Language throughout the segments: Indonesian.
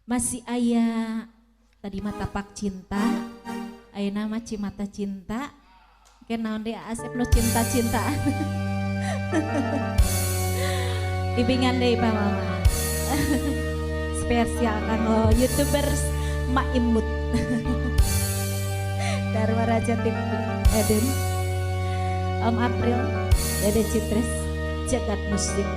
Masih aya tadi mata pak cinta, aya nama Cimata Cinta, kenaon deh Asep lo cinta-cintaan. Ibingan deh Pak Mama. Spesial kan lo YouTubers Mak Imut. Dharma Raja Tim Eden, Om April, Dede Citres, Jagat Musik.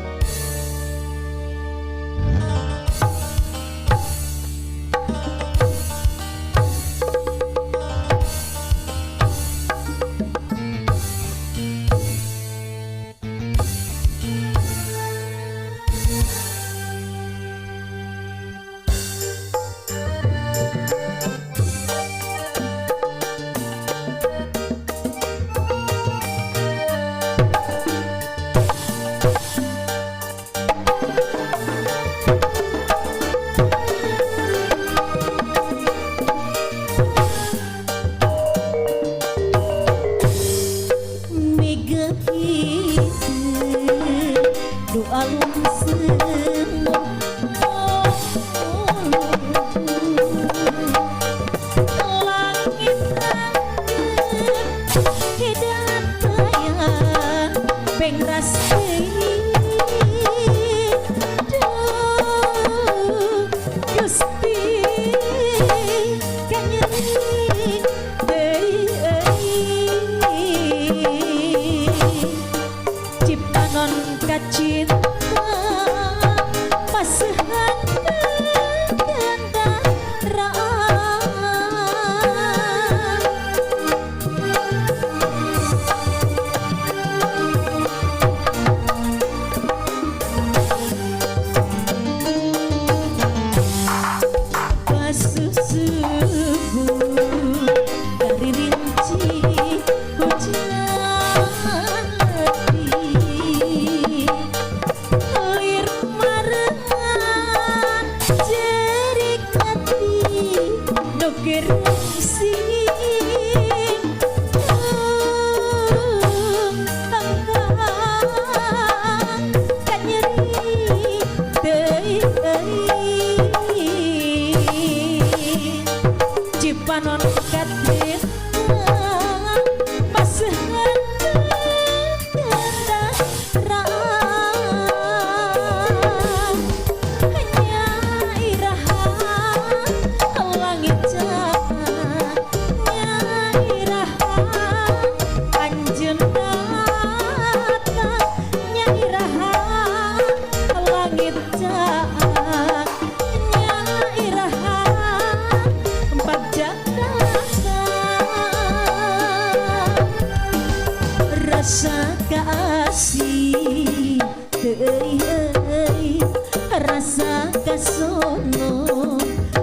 Rasa kasono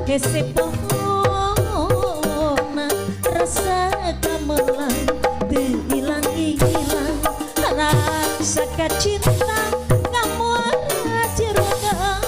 kesepona rasa gamelan hilang-hilang rasa kacinta kamu jero dada.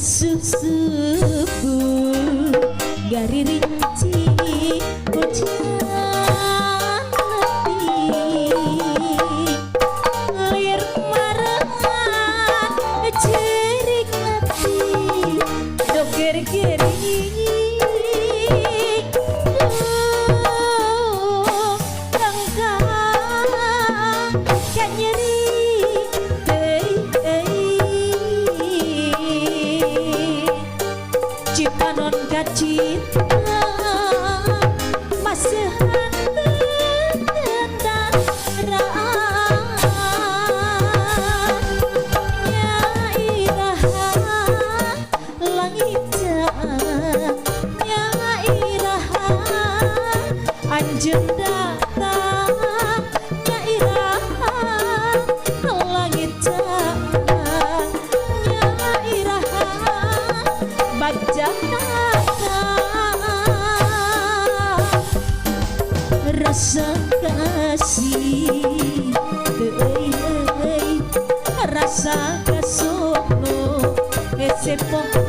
Susupu gari rinci hujan lir marangan jerik hati doger-geri rangka kan nyeri Cipanon kacita masih dan raanya iraha langit rasa kasukno esepok